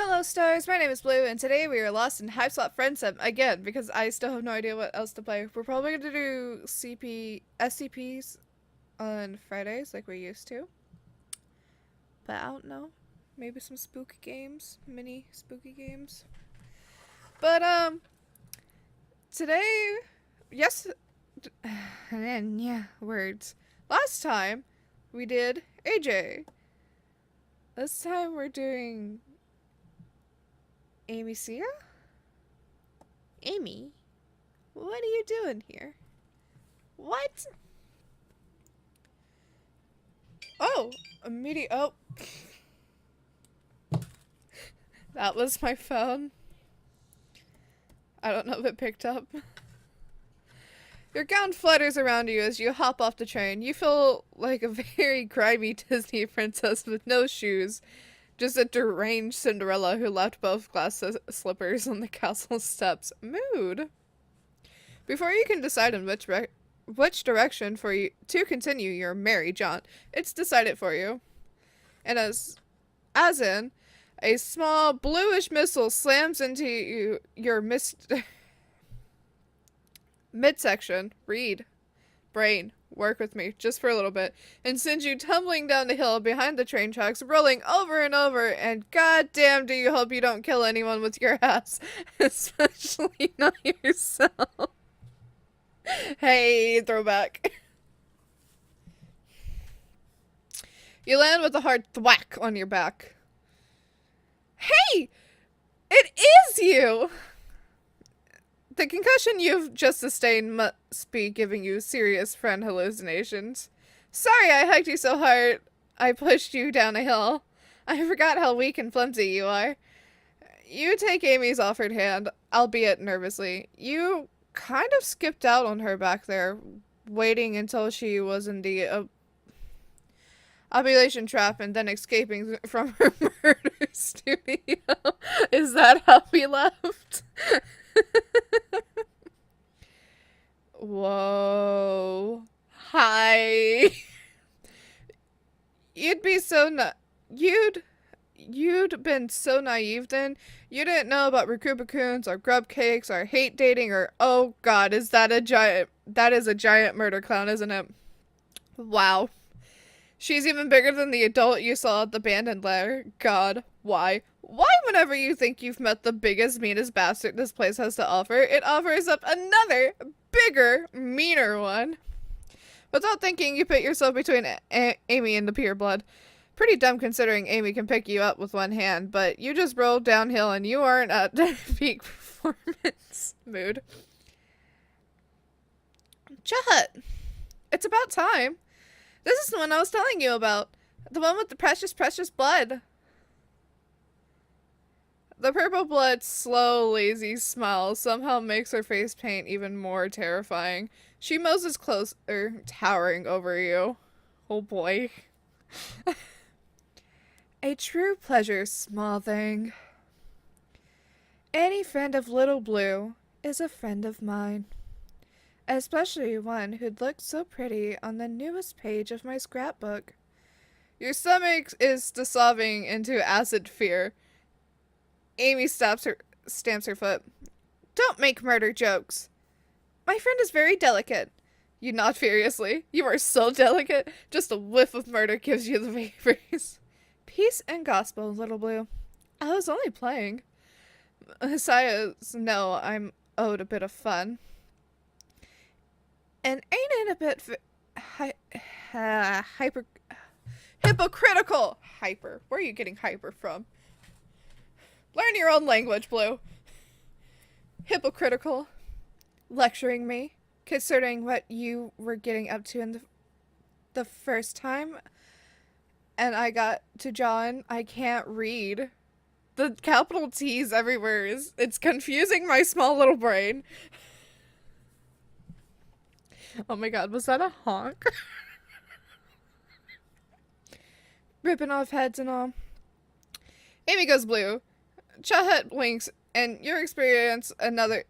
Hello stars, my name is Blue, and today we are lost in Hiveswap Friendsim again because I still have no idea what else to play. We're probably going to do SCPs on Fridays like we used to, but I don't know. Maybe some spooky games, mini spooky games. But today, yes, and yeah, words. Last time we did AJ. This time we're doing Amy Sia? Amy? What are you doing here? What? Oh, oh. That was my phone. I don't know if it picked up. Your gown flutters around you as you hop off the train. You feel like a very grimy Disney princess with no shoes. Just a deranged Cinderella who left both glass slippers on the castle steps. Mood. Before you can decide on which direction for you to continue your merry jaunt, it's decided for you. And as in, a small bluish missile slams into your midsection. Read. Brain. Work with me, just for a little bit, and sends you tumbling down the hill behind the train tracks, rolling over and over, and goddamn do you hope you don't kill anyone with your ass, especially not yourself. Hey, throwback. You land with a hard thwack on your back. Hey! It is you! The concussion you've just sustained must be giving you serious friend hallucinations. Sorry I hiked you so hard I pushed you down a hill. I forgot how weak and flimsy you are. You take Amy's offered hand, albeit nervously. You kind of skipped out on her back there, waiting until she was in the ovulation trap and then escaping from her murder studio. Is that how we left? Whoa. Hi. You'd be so you'd been so naive then. You didn't know about Rakubacoons or grub cakes or hate dating or oh god, is that is a giant murder clown, isn't it? Wow. She's even bigger than the adult you saw at the abandoned lair. God, why? Why whenever you think you've met the biggest, meanest bastard this place has to offer, it offers up another, bigger, meaner one? Without thinking, you put yourself between Amy and the pure blood. Pretty dumb considering Amy can pick you up with one hand, but you just rolled downhill and you aren't at peak performance mood. Chet! It's about time. This is the one I was telling you about. The one with the precious, precious blood. The purple blood slow, lazy smile somehow makes her face paint even more terrifying. She moses closer, towering over you. Oh boy. A true pleasure, small thing. Any friend of Little Blue is a friend of mine. Especially one who'd looked so pretty on the newest page of my scrapbook. Your stomach is dissolving into acid fear. Amy stamps her foot. Don't make murder jokes. My friend is very delicate. You nod furiously. You are so delicate. Just a whiff of murder gives you the vapors. Peace and gospel, Little Blue. I was only playing. Messiahs know I'm owed a bit of fun. And ain't it a bit hypocritical? Hyper. Where are you getting hyper from? Learn your own language, Blue. Hypocritical. Lecturing me, considering what you were getting up to in the first time. And I got to John. I can't read. The capital T's everywhere it's confusing my small little brain. Oh my god, was that a honk? Ripping off heads and all. Amy goes blue. Chahat blinks, and you experience another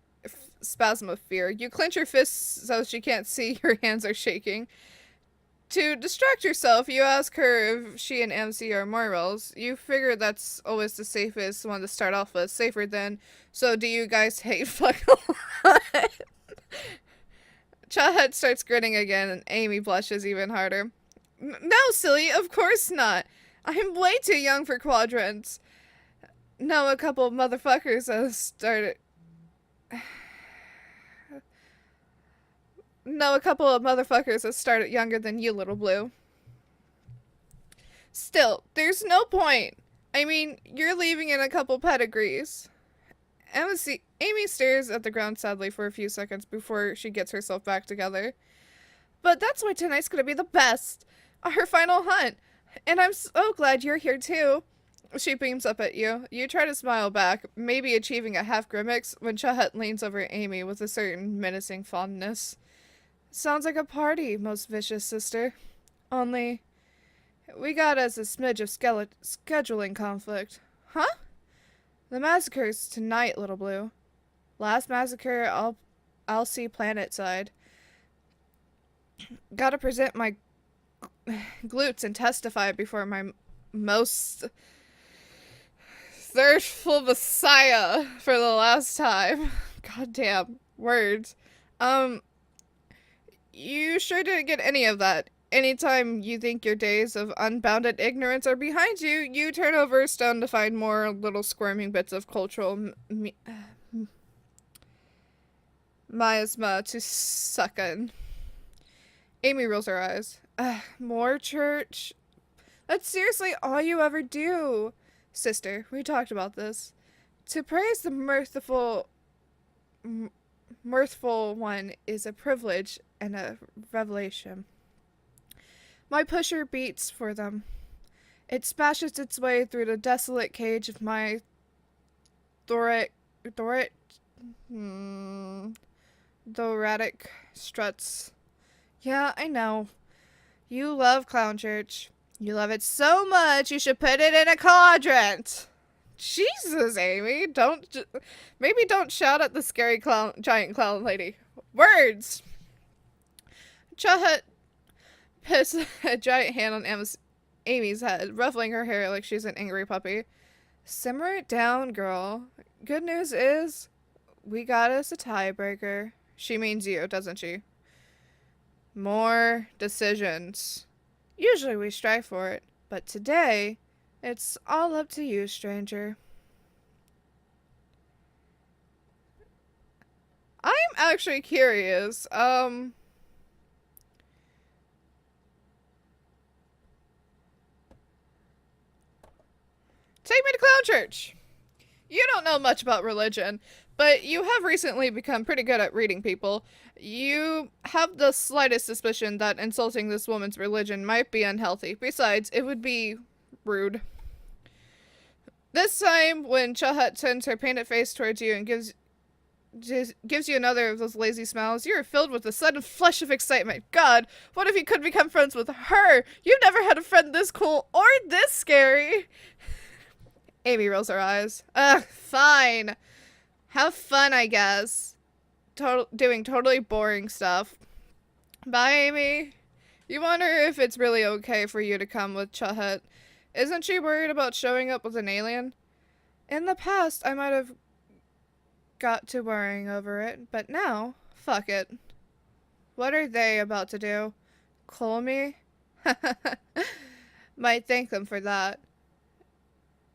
spasm of fear. You clench your fists so she can't see your hands are shaking. To distract yourself, you ask her if she and MC are morals. You figure that's always the safest one to start off with. Safer than, so do you guys hate fuck a lot? Chahat starts grinning again, and Amy blushes even harder. No, silly, of course not. I'm way too young for quadrants. No, a couple of motherfuckers have started. No, a couple of motherfuckers have started younger than you, little blue. Still, there's no point. I mean, you're leaving in a couple pedigrees. Amy stares at the ground sadly for a few seconds before she gets herself back together. But that's why tonight's gonna be the best. Our final hunt. And I'm so glad you're here too. She beams up at you. You try to smile back, maybe achieving a half grimace, when Chahat leans over Amy with a certain menacing fondness. Sounds like a party, most vicious sister. Only, we got us a smidge of scheduling conflict. Huh? The massacre's tonight, little blue. Last massacre, I'll see planet side. Gotta present my glutes and testify before my most thirstful messiah for the last time. Goddamn words. You sure didn't get any of that. Anytime you think your days of unbounded ignorance are behind you, you turn over a stone to find more little squirming bits of cultural miasma to suck in. Amy rolls her eyes. More church? That's seriously all you ever do. Sister, we talked about this. To praise the mirthful one is a privilege and a revelation. My pusher beats for them. It smashes its way through the desolate cage of my thoracic struts. Yeah, I know. You love clown church. You love it so much you should put it in a quadrant. Jesus, Amy, maybe don't shout at the scary giant clown lady. Words. Chahat puts a giant hand on Amy's head, ruffling her hair like she's an angry puppy. Simmer it down, girl. Good news is, we got us a tiebreaker. She means you, doesn't she? More decisions. Usually we strive for it, but today, it's all up to you, stranger. I'm actually curious, take me to Clown Church. You don't know much about religion, but you have recently become pretty good at reading people. You have the slightest suspicion that insulting this woman's religion might be unhealthy. Besides, it would be rude. This time, when Chahat turns her painted face towards you and gives you another of those lazy smiles, you are filled with a sudden flush of excitement. God, what if you could become friends with her? You've never had a friend this cool or this scary. Amy rolls her eyes. Ugh, fine. Have fun, I guess. Doing totally boring stuff. Bye, Amy. You wonder if it's really okay for you to come with Chahat. Isn't she worried about showing up with an alien? In the past, I might have got to worrying over it, but now, fuck it. What are they about to do? Call me? Might thank them for that.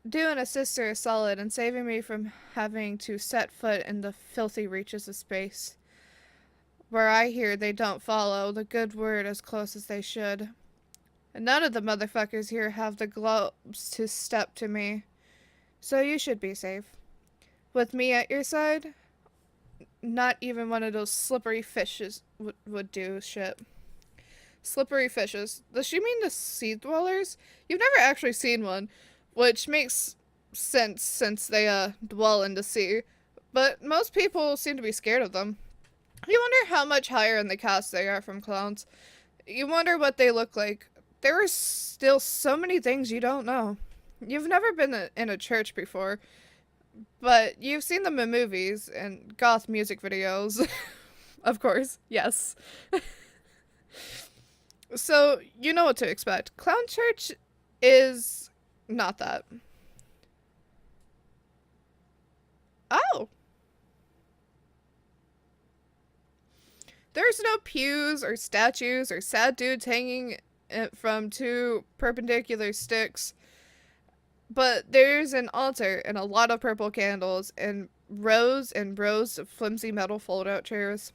Doing a sister a solid and saving me from having to set foot in the filthy reaches of space, where I hear they don't follow the good word as close as they should. And none of the motherfuckers here have the globes to step to me, so you should be safe. With me at your side, not even one of those slippery fishes would do shit. Slippery fishes. Does she mean the sea dwellers? You've never actually seen one, which makes sense since they dwell in the sea. But most people seem to be scared of them. You wonder how much higher in the caste they are from clowns. You wonder what they look like. There are still so many things you don't know. You've never been in a church before, but you've seen them in movies and goth music videos. Of course, yes. So, you know what to expect. Clown Church is not that. Oh, there's no pews or statues or sad dudes hanging from two perpendicular sticks, but there's an altar and a lot of purple candles and rows of flimsy metal fold out chairs.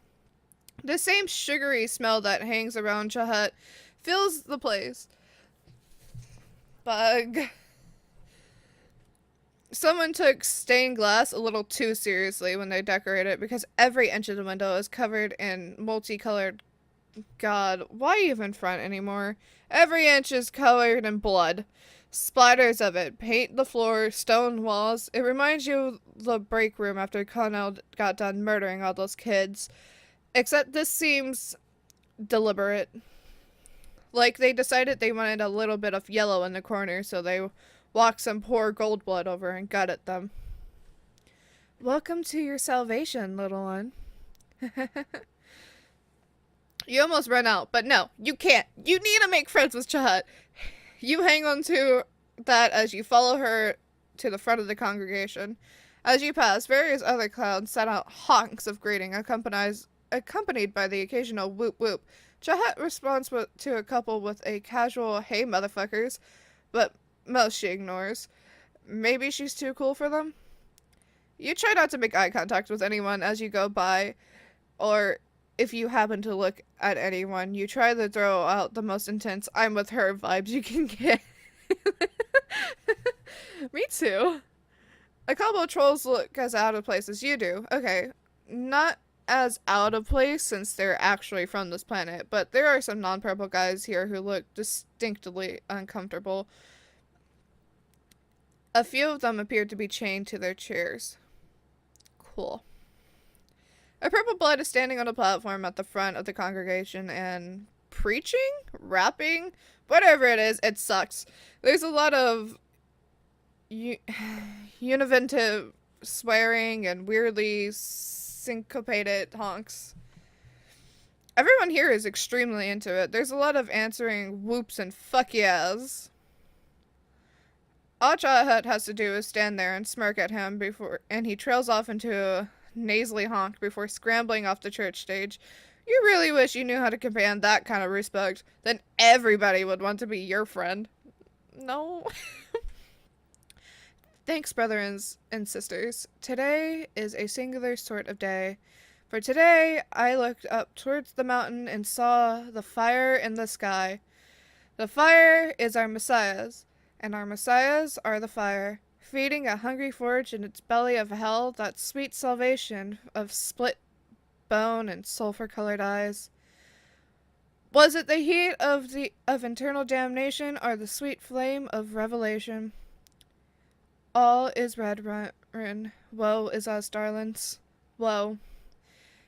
The same sugary smell that hangs around Chahat fills the place. Bug. Someone took stained glass a little too seriously when they decorated it because every inch of the window is covered in multicolored. God, why even front anymore? Every inch is colored in blood. Splatters of it paint the floor, stone walls. It reminds you of the break room after Connell got done murdering all those kids. Except this seems deliberate. Like they decided they wanted a little bit of yellow in the corner, so they walked some poor gold blood over and gutted them. Welcome to your salvation, little one. You almost run out, but no, you can't. You need to make friends with Chahat. You hang on to that as you follow her to the front of the congregation. As you pass, various other clowns set out honks of greeting, accompanied by the occasional whoop whoop. Chahat responds to a couple with a casual, hey motherfuckers, but most she ignores. Maybe she's too cool for them? You try not to make eye contact with anyone as you go by, or if you happen to look at anyone, you try to throw out the most intense I'm with her vibes you can get. Me too. A couple of trolls look as out of place as you do. Okay, not as out of place since they're actually from this planet, but there are some non-purple guys here who look distinctly uncomfortable. A few of them appear to be chained to their chairs. Cool. A purple blood is standing on a platform at the front of the congregation and preaching? Rapping? Whatever it is, it sucks. There's a lot of univentive swearing and weirdly syncopated honks. Everyone here is extremely into it. There's a lot of answering whoops and fuck yes. All Chahat has to do is stand there and smirk at him and he trails off into a nasally honk before scrambling off the church stage. You really wish you knew how to command that kind of respect. Then everybody would want to be your friend. No. Thanks, brothers and sisters. Today is a singular sort of day. For today, I looked up towards the mountain and saw the fire in the sky. The fire is our messiahs, and our messiahs are the fire, feeding a hungry forge in its belly of hell that sweet salvation of split bone and sulfur-colored eyes. Was it the heat of internal damnation or the sweet flame of revelation? All is red run. Woe is us, darlings. Woe.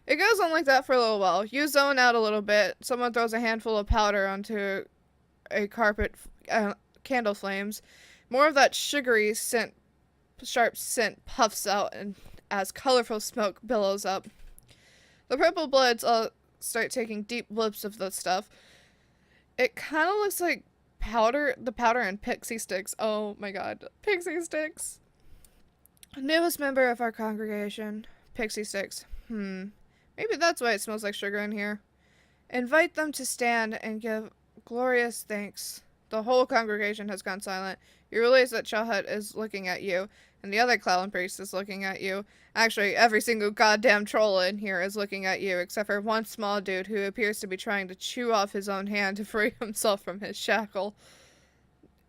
It goes on like that for a little while. You zone out a little bit. Someone throws a handful of powder onto a carpet, candle flames. More of that sugary scent, sharp scent puffs out and as colorful smoke billows up. The purple bloods all start taking deep whiffs of the stuff. It kind of looks like the powder and pixie sticks. Oh my god, pixie sticks. Newest member of our congregation. Pixie sticks. Maybe that's why it smells like sugar in here. Invite them to stand and give glorious thanks. The whole congregation has gone silent. You realize that Chahat is looking at you, and the other clown priest is looking at you. Actually, every single goddamn troll in here is looking at you, except for one small dude who appears to be trying to chew off his own hand to free himself from his shackle.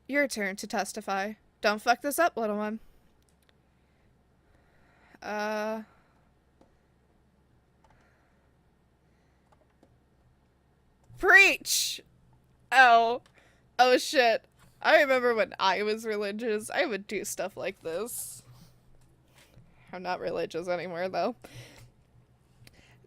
Your turn to testify. Don't fuck this up, little one. Preach! Oh. Oh shit. I remember when I was religious, I would do stuff like this. I'm not religious anymore, though.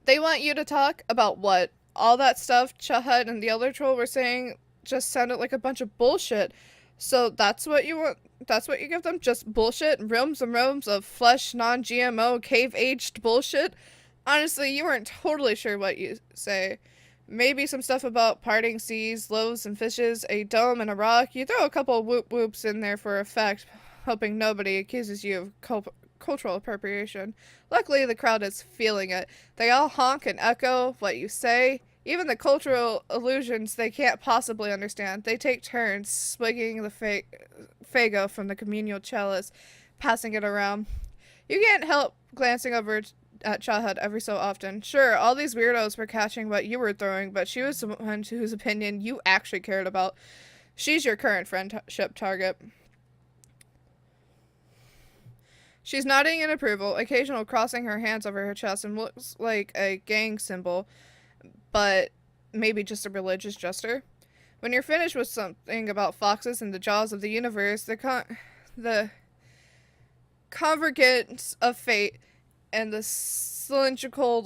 They want you to talk about what? All that stuff Chahat and the other troll were saying just sounded like a bunch of bullshit. So that's what you want? That's what you give them? Just bullshit? Realms and realms of flesh, non-GMO, cave-aged bullshit? Honestly, you weren't totally sure what you say. Maybe some stuff about parting seas, loaves and fishes, a dome and a rock. You throw a couple of whoop whoops in there for effect, hoping nobody accuses you of cultural appropriation. Luckily, the crowd is feeling it. They all honk and echo what you say. Even the cultural allusions they can't possibly understand. They take turns swigging the fago from the communal chalice, passing it around. You can't help glancing over at Chahat every so often. Sure, all these weirdos were catching what you were throwing, but she was the one whose opinion you actually cared about. She's your current friendship target. She's nodding in approval, occasionally crossing her hands over her chest and looks like a gang symbol, but maybe just a religious gesture. When you're finished with something about foxes and the jaws of the universe, the convergence of fate and the cylindrical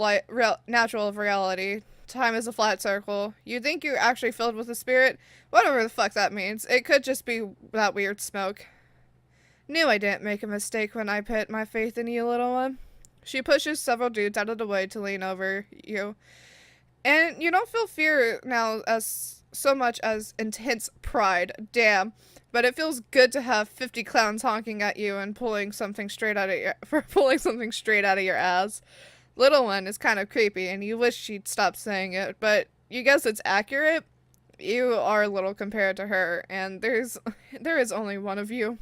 natural of reality. Time is a flat circle. You think you're actually filled with a spirit? Whatever the fuck that means. It could just be that weird smoke. Knew I didn't make a mistake when I put my faith in you, little one. She pushes several dudes out of the way to lean over you. And you don't feel fear now as so much as intense pride. Damn. But it feels good to have 50 clowns honking at you and pulling something straight out of your ass. Little one is kind of creepy, and you wish she'd stop saying it, but you guess it's accurate. You are little compared to her, and there is only one of you.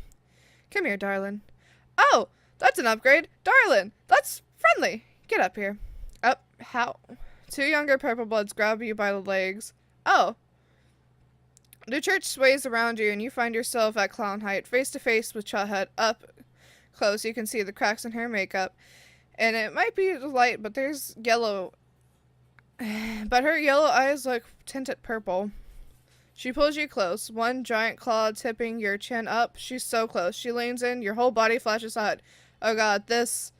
Come here, darling. Oh, that's an upgrade, darling. That's friendly. Get up here. Up, how? Two younger purple bloods grab you by the legs. Oh. The church sways around you, and you find yourself at clown height, face to face with Chahat. Up close, you can see the cracks in her makeup. And it might be the light, but there's yellow. But her yellow eyes look tinted purple. She pulls you close, one giant claw tipping your chin up. She's so close. She leans in, your whole body flashes hot. Oh god, this...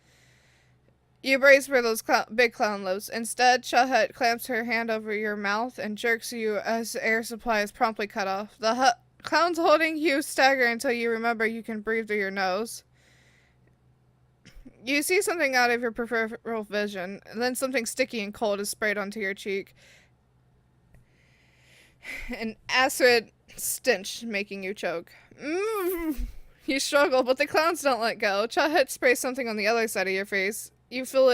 You brace for those big clown lips. Instead, Chahat clamps her hand over your mouth and jerks you as the air supply is promptly cut off. The clowns holding you stagger until you remember you can breathe through your nose. You see something out of your peripheral vision, and then something sticky and cold is sprayed onto your cheek. An acid stench making you choke. You struggle, but the clowns don't let go. Chahat sprays something on the other side of your face. You feel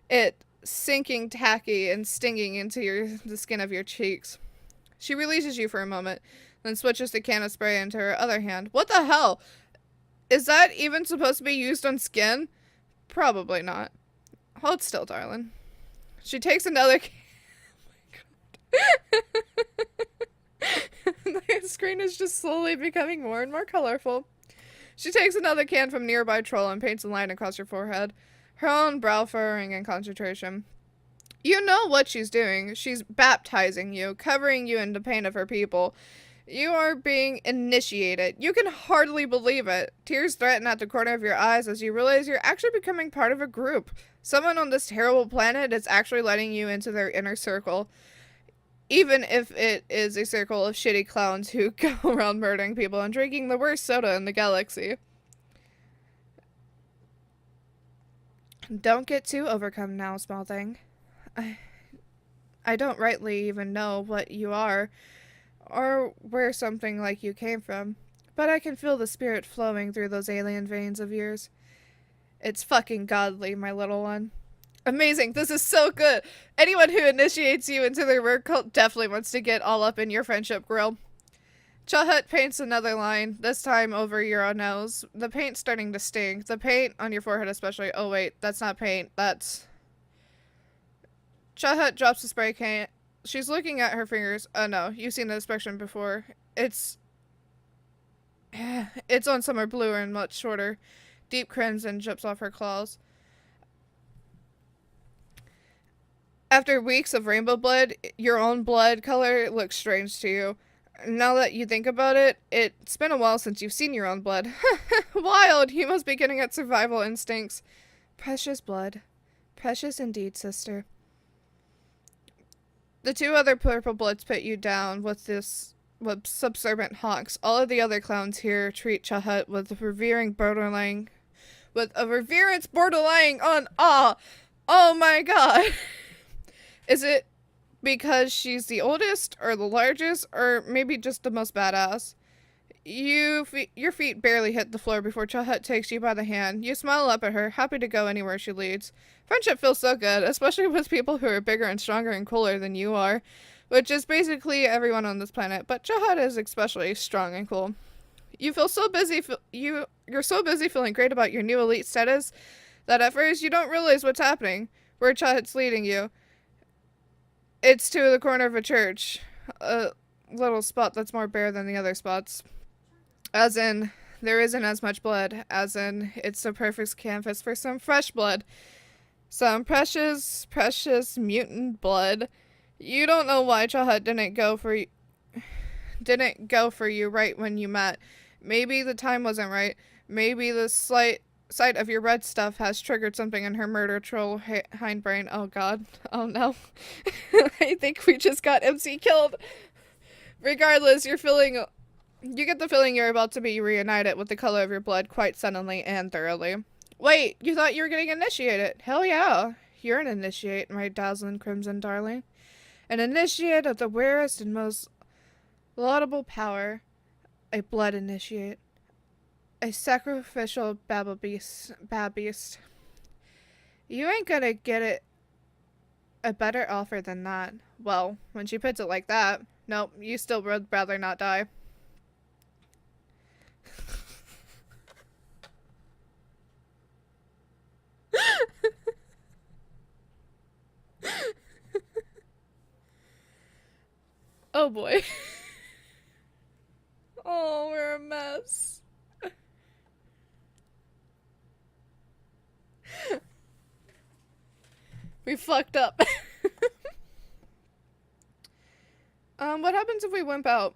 it sinking tacky and stinging into the skin of your cheeks. She releases you for a moment, then switches the can of spray into her other hand. What the hell? Is that even supposed to be used on skin? Probably not. Hold still, darling. She takes another The screen is just slowly becoming more and more colorful. She takes another can from nearby troll and paints a line across your forehead, her own brow furrowing in concentration. You know what she's doing. She's baptizing you, covering you in the pain of her people. You are being initiated. You can hardly believe it. Tears threaten at the corner of your eyes as you realize you're actually becoming part of a group. Someone on this terrible planet is actually letting you into their inner circle. Even if it is a circle of shitty clowns who go around murdering people and drinking the worst soda in the galaxy. Don't get too overcome now, small thing. I don't rightly even know what you are, or where something like you came from, but I can feel the spirit flowing through those alien veins of yours. It's fucking godly, my little one. Amazing, this is so good. Anyone who initiates you into their work cult definitely wants to get all up in your friendship grill. Chahat paints another line, this time over your nose. The paint's starting to sting. The paint on your forehead especially. Oh wait, that's not paint, that's... Chahat drops the spray can. She's looking at her fingers. Oh no, you've seen this expression before. It's on somewhere bluer and much shorter. Deep crimson drips off her claws. After weeks of rainbow blood, your own blood color looks strange to you. Now that you think about it, it's been a while since you've seen your own blood. Wild! You must be getting at survival instincts. Precious blood. Precious indeed, sister. The two other purple bloods put you down with subservient honks. All of the other clowns here treat Chahat with a reverence bordering on awe. Oh my god. Is it because she's the oldest or the largest or maybe just the most badass? Your feet barely hit the floor before Chahat takes you by the hand. You smile up at her, happy to go anywhere she leads. Friendship feels so good, especially with people who are bigger and stronger and cooler than you are, which is basically everyone on this planet, but Chahat is especially strong and cool. You feel so busy, you're so busy feeling great about your new elite status that at first you don't realize what's happening, where Chahat's leading you. It's to the corner of a church, a little spot that's more bare than the other spots. As in, there isn't as much blood, as in, it's the perfect canvas for some fresh blood. Some precious, precious mutant blood. You don't know why Chahat didn't go for you right when you met. Maybe the time wasn't right. Maybe the sight of your red stuff has triggered something in her murder troll hindbrain. Oh god. Oh no. I think we just got MC killed. Regardless, you get the feeling you're about to be reunited with the color of your blood quite suddenly and thoroughly. Wait, you thought you were getting initiated? Hell yeah. You're an initiate, my dazzling crimson darling. An initiate of the rarest and most laudable power. A blood initiate. A sacrificial bab beast. You ain't gonna get it a better offer than that. Well, when she puts it like that, nope, you still would rather not die. Oh boy. Oh, we're a mess. We fucked up. What happens if we wimp out?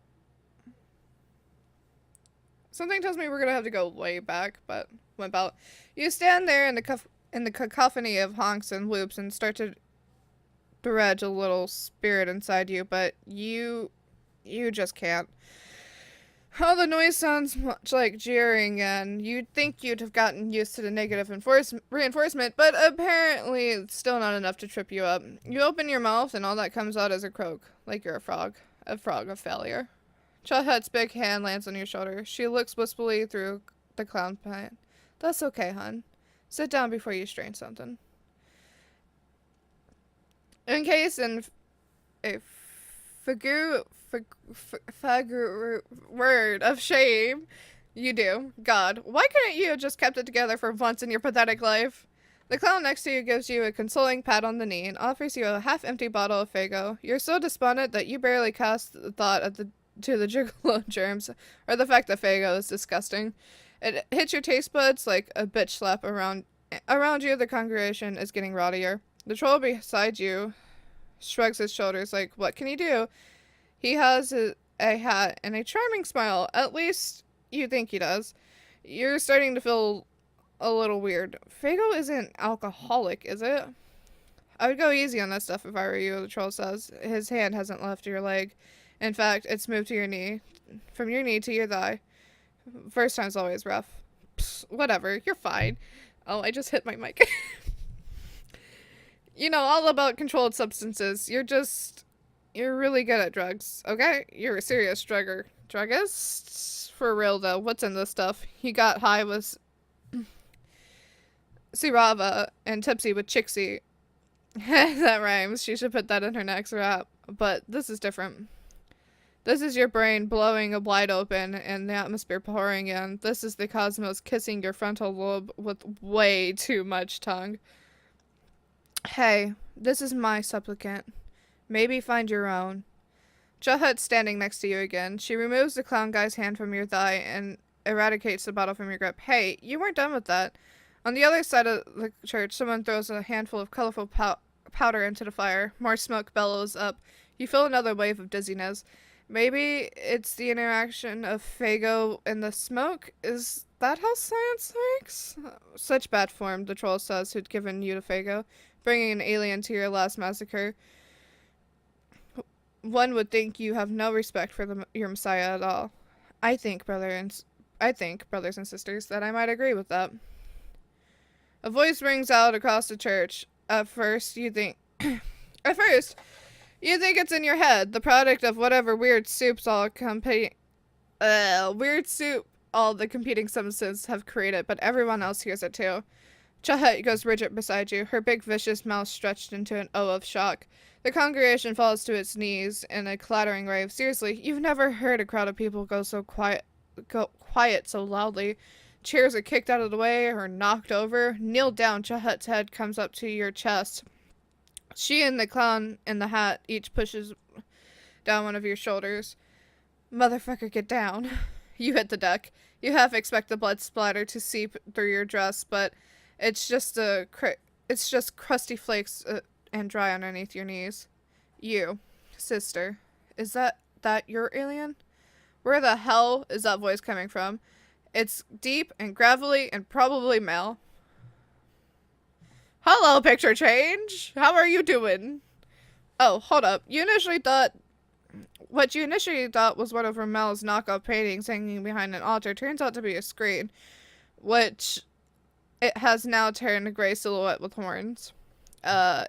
Something tells me we're gonna have to go way back, but wimp out. You stand there in the cacophony of honks and whoops and start to dredge a little spirit inside you, but you just can't. Oh, the noise sounds much like jeering, and you'd think you'd have gotten used to the negative reinforcement, but apparently it's still not enough to trip you up. You open your mouth, and all that comes out is a croak, like you're a frog of failure. Chahat's big hand lands on your shoulder. She looks wistfully through the clown plant. That's okay, hun. Sit down before you strain something. In case in a word of shame, you do. God, why couldn't you have just kept it together for once in your pathetic life? The clown next to you gives you a consoling pat on the knee and offers you a half-empty bottle of Faygo. You're so despondent that you barely cast the thought to the gigolo germs, or the fact that Faygo is disgusting. It hits your taste buds like a bitch slap around you. The congregation is getting rowdier. The troll beside you shrugs his shoulders like, what can he do? He has a hat and a charming smile. At least you think he does. You're starting to feel a little weird. Faygo isn't alcoholic, is it? I would go easy on that stuff if I were you, the troll says. His hand hasn't left your leg. In fact, it's moved to your knee. From your knee to your thigh. First time's always rough. Psst, whatever, you're fine. Oh, I just hit my mic. You know, all about controlled substances. You're really good at drugs, okay? You're a serious druggist? For real, though, what's in this stuff? He got high with Sirava and tipsy with Chixie. That rhymes. She should put that in her next rap. But this is different. This is your brain blowing wide open and the atmosphere pouring in. This is the cosmos kissing your frontal lobe with way too much tongue. Hey, this is my supplicant. Maybe find your own. Chahat's standing next to you again. She removes the clown guy's hand from your thigh and eradicates the bottle from your grip. Hey, you weren't done with that. On the other side of the church, someone throws a handful of colorful powder into the fire. More smoke bellows up. You feel another wave of dizziness. Maybe it's the interaction of Faygo and the smoke? Is that how science works? Such bad form, the troll says, who'd given you to Faygo, bringing an alien to your last massacre. One would think you have no respect for your messiah at all. I think, brothers and sisters, that I might agree with that. A voice rings out across the church. At first, you think. At first, you think it's in your head, the product of whatever weird soup all the competing substances have created, but everyone else hears it too. Chahet goes rigid beside you, her big vicious mouth stretched into an O of shock. The congregation falls to its knees in a clattering rave. Seriously, you've never heard a crowd of people go quiet so loudly. Chairs are kicked out of the way or knocked over. Kneel down, Chahet's head comes up to your chest. She and the clown in the hat each pushes down one of your shoulders. Motherfucker, get down. You hit the deck. You half expect the blood splatter to seep through your dress, but it's just crusty flakes and dry underneath your knees. You, sister, is that your alien? Where the hell is that voice coming from? It's deep and gravelly and probably male. Hello, picture change. How are you doing? Oh, hold up. What you initially thought was one of Ramel's knockoff paintings hanging behind an altar turns out to be a screen, which it has now turned a gray silhouette with horns.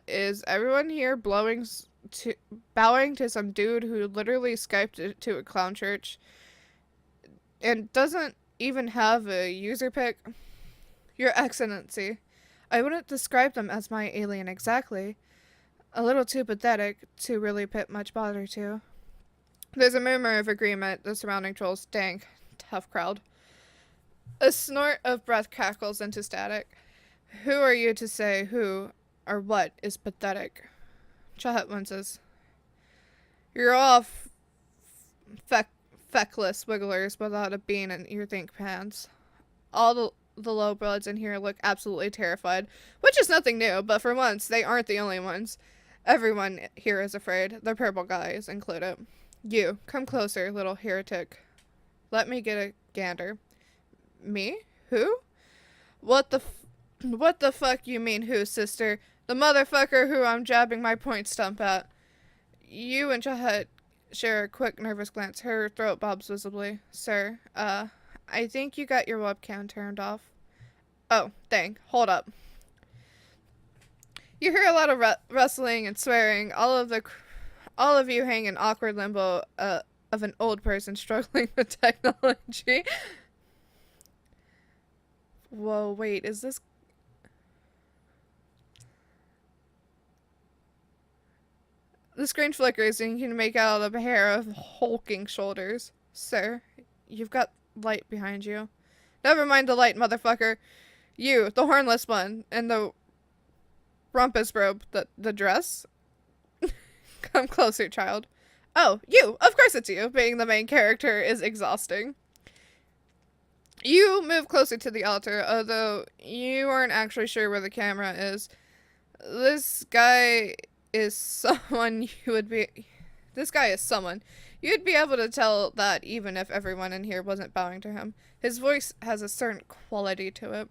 Is everyone here bowing to some dude who literally Skyped it to a clown church and doesn't even have a user pic? Your Excellency, I wouldn't describe them as my alien exactly. A little too pathetic to really put much bother to. There's a murmur of agreement. The surrounding trolls dank. Tough crowd. A snort of breath cackles into static. Who are you to say who or what is pathetic? Chahet winces. You're all feckless wigglers without a bean in your think pants. All the lowbloods in here look absolutely terrified, which is nothing new, but for once, they aren't the only ones. Everyone here is afraid, the purple guys included. You, come closer, little heretic. Let me get a gander. Me? Who? What the fuck you mean who, sister? The motherfucker who I'm jabbing my point stump at. You and Chahet share a quick, nervous glance. Her throat bobs visibly. Sir, I think you got your webcam turned off. Oh, dang. Hold up. You hear a lot of rustling and swearing. All of you hang in awkward limbo of an old person struggling with technology. Whoa, wait, is this... The screen flickers and you can make out a pair of hulking shoulders. Sir, you've got light behind you. Never mind the light, motherfucker. You, the hornless one, and the rumpus robe, the dress. Come closer, child. Oh, you! Of course it's you. Being the main character is exhausting. You move closer to the altar, although you aren't actually sure where the camera is. This guy is someone. You'd be able to tell that even if everyone in here wasn't bowing to him. His voice has a certain quality to it.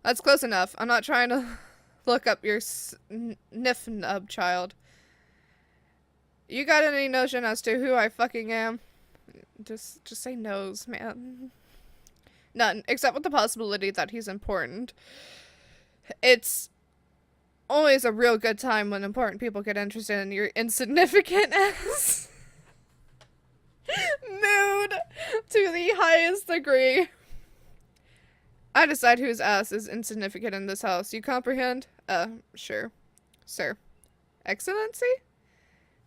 That's close enough. I'm not trying to look up your nif-nub, child. You got any notion as to who I fucking am? Just say nose, man. None, except with the possibility that he's important. It's always a real good time when important people get interested in your insignificant ass. Mood to the highest degree. I decide whose ass is insignificant in this house. You comprehend? Sure. Sir. Excellency?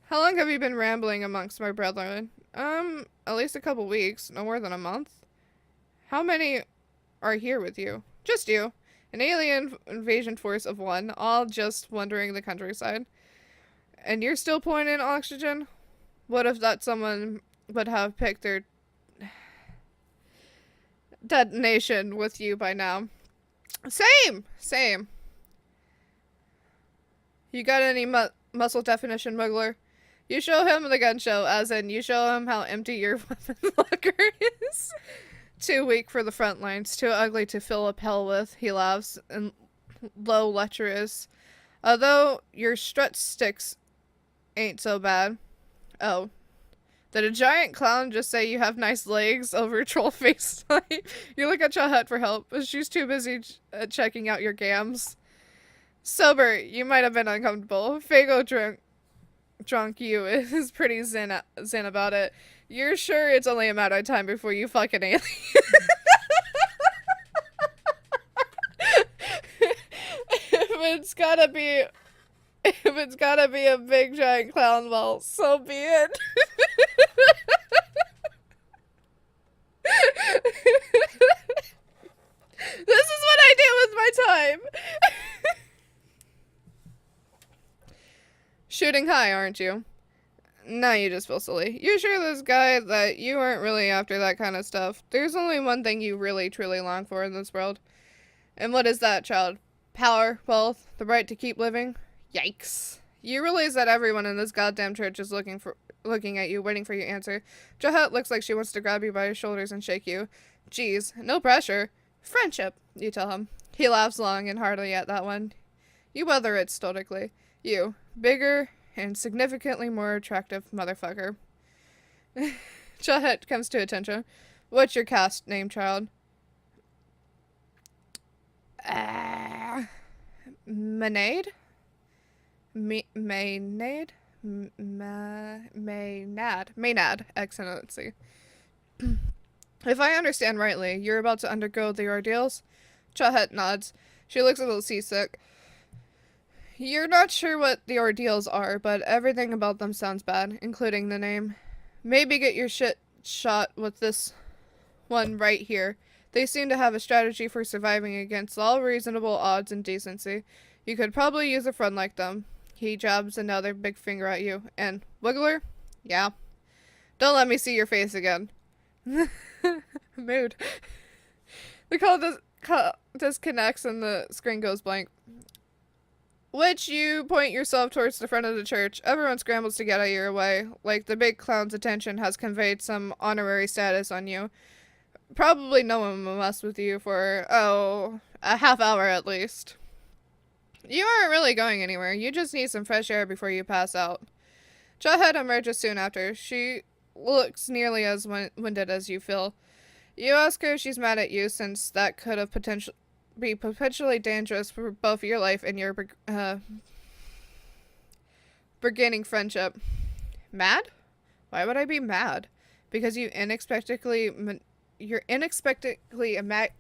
How long have you been rambling amongst my brethren? At least a couple weeks. No more than a month. How many are here with you? Just you. An alien invasion force of one, all just wandering the countryside. And you're still pouring in oxygen? What if that someone would have picked their detonation with you by now? Same. You got any muscle definition, Muggler? You show him the gun show, as in you show him how empty your weapon locker is. Too weak for the front lines, too ugly to fill a pell with, he laughs, and low lecherous. Although your strut sticks ain't so bad. Oh. Did a giant clown just say you have nice legs over troll FaceTime? You look at Chahet for help, but she's too busy checking out your gams. Sober, you might have been uncomfortable. Fago drunk you is pretty zen about it. You're sure it's only a matter of time before you fuck an alien. If it's gotta be a big giant clown ball, so be it. This is what I do with my time. Shooting high, aren't you? Now you just feel silly. You sure this guy that you aren't really after that kind of stuff? There's only one thing you really truly long for in this world. And what is that, child? Power, wealth, the right to keep living? Yikes. You realize that everyone in this goddamn church is looking at you, waiting for your answer. Jahat looks like she wants to grab you by your shoulders and shake you. Geez, no pressure. Friendship, you tell him. He laughs long and heartily at that one. You weather it stoically. You, bigger and significantly more attractive motherfucker. Jahat comes to attention. What's your caste name, child? Maynard? Maynard? Maynard, Excellency. If I understand rightly, you're about to undergo the ordeals? Chahet nods. She looks a little seasick. You're not sure what the ordeals are, but everything about them sounds bad, including the name. Maybe get your shit shot with this one right here. They seem to have a strategy for surviving against all reasonable odds and decency. You could probably use a friend like them. He jabs another big finger at you. And, Wiggler? Yeah. Don't let me see your face again. Mood. The call disconnects and the screen goes blank. Which you point yourself towards the front of the church. Everyone scrambles to get out of your way, like the big clown's attention has conveyed some honorary status on you. Probably no one will mess with you for, a half hour at least. You aren't really going anywhere. You just need some fresh air before you pass out. Jawhead emerges soon after. She looks nearly as winded as you feel. You ask her if she's mad at you, since that could have be potentially dangerous for both your life and your beginning friendship. Mad? Why would I be mad? Because your unexpectedly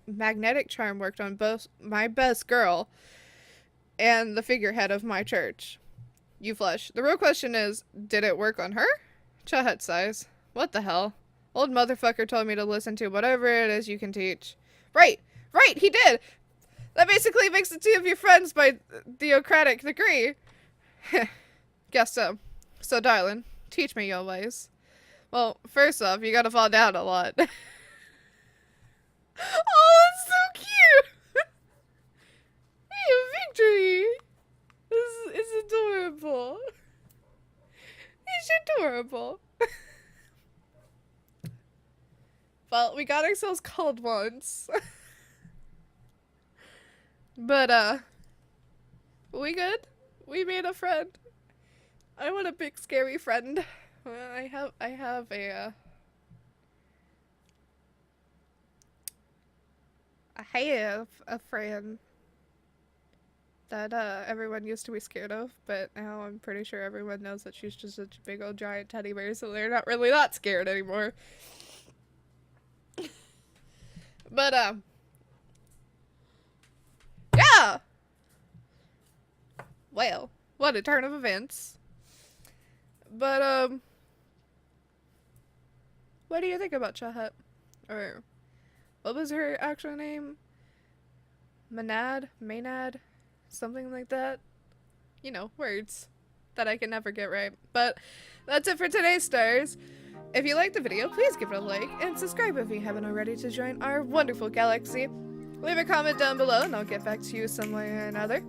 magnetic charm worked on both my best girl and the figurehead of my church. You flush. The real question is, did it work on her? Chahat sighs. What the hell? Old motherfucker told me to listen to whatever it is you can teach. Right, he did! That basically makes the two of you friends by theocratic degree. Guess so. So, darling, teach me your ways. Well, first off, you gotta fall down a lot. Oh, that's so cute! Hey, Victory! This is adorable. He's adorable. Well, we got ourselves called once. But, we good? We made a friend. I want a big scary friend. Well, I have a friend that, everyone used to be scared of, but now I'm pretty sure everyone knows that she's just such a big old giant teddy bear, so they're not really that scared anymore. But, yeah! Well, what a turn of events. But, what do you think about Chahat? Or, what was her actual name? Maynard? Something like that? You know, words that I can never get right. But, that's it for today's stars. If you liked the video, please give it a like, and subscribe if you haven't already to join our wonderful galaxy. Leave a comment down below, and I'll get back to you some way or another.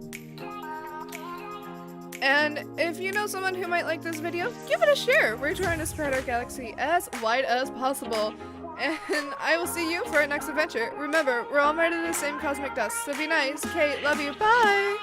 And if you know someone who might like this video, give it a share. We're trying to spread our galaxy as wide as possible. And I will see you for our next adventure. Remember, we're all made of the same cosmic dust, so be nice. Kate, love you. Bye!